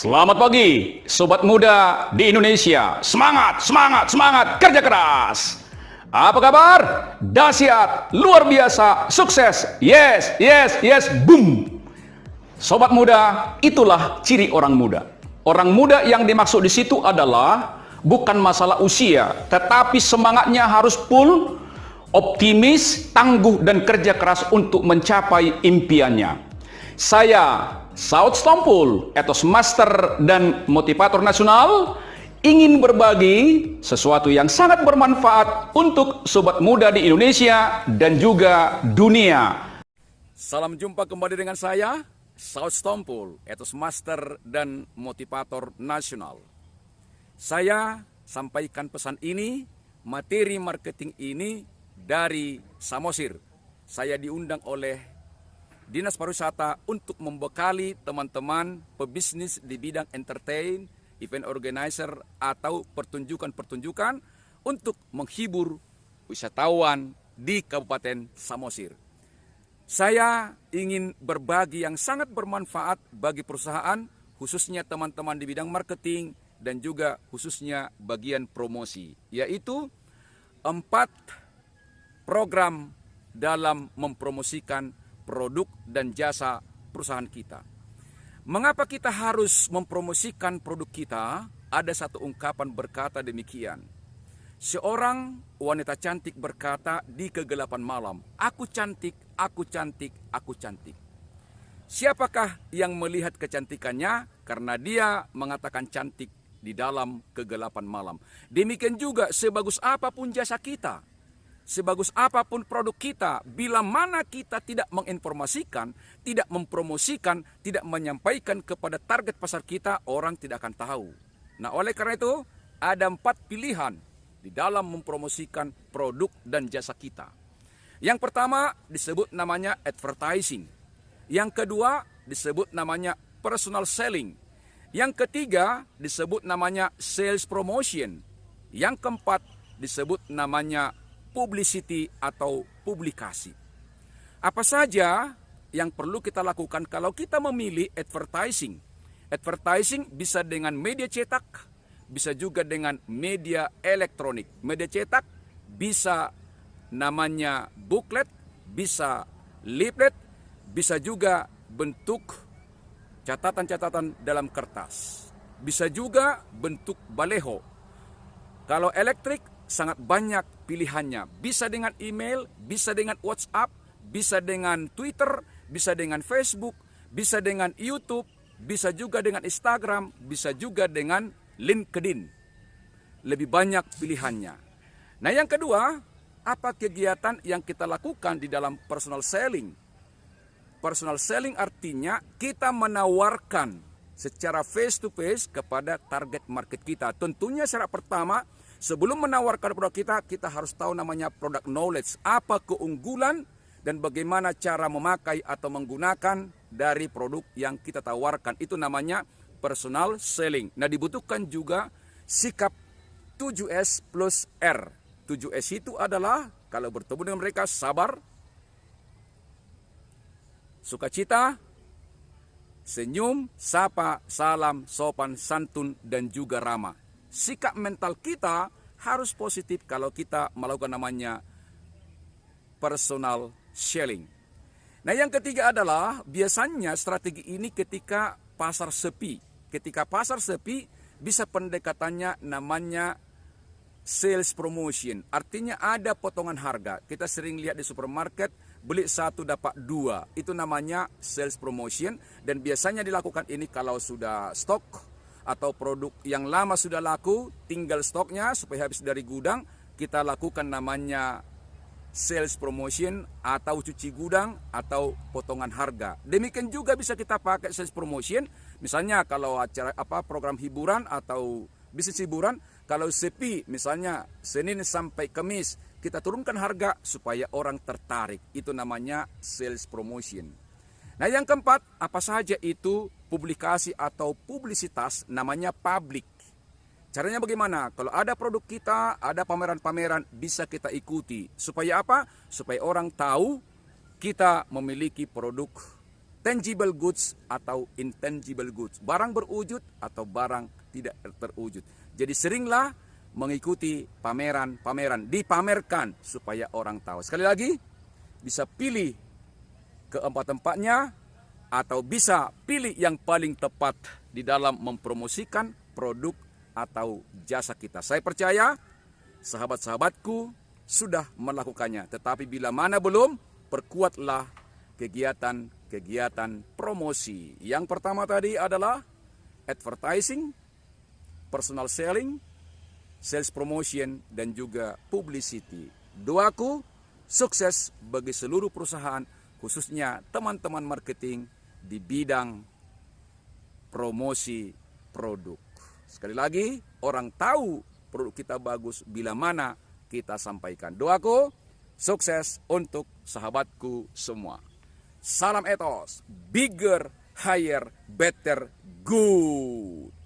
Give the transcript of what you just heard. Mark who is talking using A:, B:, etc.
A: Selamat pagi, sobat muda di Indonesia. Semangat, semangat, semangat, kerja keras. Apa kabar? Dahsyat, luar biasa, sukses. Yes, yes, yes, boom. Sobat muda, itulah ciri orang muda. Orang muda yang dimaksud di situ adalah bukan masalah usia, tetapi semangatnya harus full, optimis, tangguh, dan kerja keras untuk mencapai impiannya. Saya, Saud Stompul, etos master dan motivator nasional, ingin berbagi sesuatu yang sangat bermanfaat untuk sobat muda di Indonesia dan juga dunia. Salam jumpa kembali dengan saya, Saud Stompul, etos master dan motivator nasional. Saya sampaikan pesan ini, materi marketing ini dari Samosir. Saya diundang oleh Dinas Pariwisata untuk membekali teman-teman pebisnis di bidang entertain, event organizer, atau pertunjukan-pertunjukan untuk menghibur wisatawan di Kabupaten Samosir. Saya ingin berbagi yang sangat bermanfaat bagi perusahaan, khususnya teman-teman di bidang marketing dan juga khususnya bagian promosi, yaitu 4 program dalam mempromosikan produk dan jasa perusahaan kita. Mengapa kita harus mempromosikan produk kita? Ada satu ungkapan berkata demikian. Seorang wanita cantik berkata di kegelapan malam, "Aku cantik, aku cantik, aku cantik." Siapakah yang melihat kecantikannya? Karena dia mengatakan cantik di dalam kegelapan malam. Demikian juga sebagus apapun jasa kita, sebagus apapun produk kita, bila mana kita tidak menginformasikan, tidak mempromosikan, tidak menyampaikan kepada target pasar kita, orang tidak akan tahu. Nah, oleh karena itu, ada 4 pilihan di dalam mempromosikan produk dan jasa kita. Yang pertama disebut namanya advertising. Yang kedua disebut namanya personal selling. Yang ketiga disebut namanya sales promotion. Yang keempat disebut namanya publicity atau publikasi. Apa saja yang perlu kita lakukan kalau kita memilih advertising? Advertising bisa dengan media cetak, bisa juga dengan media elektronik. Media cetak bisa namanya booklet, bisa leaflet, bisa juga bentuk catatan-catatan dalam kertas. Bisa juga bentuk baleho. Kalau elektrik, sangat banyak pilihannya. Bisa dengan email, bisa dengan WhatsApp, bisa dengan Twitter, bisa dengan Facebook, bisa dengan YouTube, bisa juga dengan Instagram, bisa juga dengan LinkedIn. Lebih banyak pilihannya. Nah, yang kedua, apa kegiatan yang kita lakukan di dalam personal selling? Personal selling artinya kita menawarkan secara face to face kepada target market kita. Tentunya syarat pertama, sebelum menawarkan produk kita harus tahu namanya product knowledge. Apa keunggulan dan bagaimana cara memakai atau menggunakan dari produk yang kita tawarkan. Itu namanya personal selling. Nah, dibutuhkan juga sikap 7S plus R. 7S itu adalah kalau bertemu dengan mereka sabar, sukacita, senyum, sapa, salam, sopan, santun, dan juga ramah. Sikap mental kita harus positif kalau kita melakukan namanya personal selling. Nah, yang ketiga adalah biasanya strategi ini ketika pasar sepi. Ketika pasar sepi bisa pendekatannya namanya sales promotion. Artinya ada potongan harga. Kita sering lihat di supermarket beli 1 dapat 2. Itu namanya sales promotion dan biasanya dilakukan ini kalau sudah stok atau produk yang lama sudah laku, tinggal stoknya supaya habis dari gudang, kita lakukan namanya sales promotion atau cuci gudang atau potongan harga. Demikian juga bisa kita pakai sales promotion, misalnya kalau acara program hiburan atau bisnis hiburan, kalau sepi misalnya Senin sampai Kamis, kita turunkan harga supaya orang tertarik. Itu namanya sales promotion. Nah, yang keempat, apa saja itu publikasi atau publisitas, namanya publik. Caranya bagaimana? Kalau ada produk kita, ada pameran-pameran, bisa kita ikuti. Supaya apa? Supaya orang tahu kita memiliki produk tangible goods atau intangible goods, barang berwujud atau barang tidak terwujud. Jadi seringlah mengikuti pameran-pameran, dipamerkan supaya orang tahu. Sekali lagi, bisa pilih keempat-empatnya atau bisa pilih yang paling tepat di dalam mempromosikan produk atau jasa kita. Saya percaya sahabat-sahabatku sudah melakukannya, tetapi bila mana belum, perkuatlah kegiatan promosi. Yang pertama tadi adalah advertising, personal selling, sales promotion, dan juga publicity. Doaku sukses bagi seluruh perusahaan, khususnya teman-teman marketing di bidang promosi produk. Sekali lagi, orang tahu produk kita bagus bila mana kita sampaikan. Doaku sukses untuk sahabatku semua. Salam etos, bigger, higher, better, good.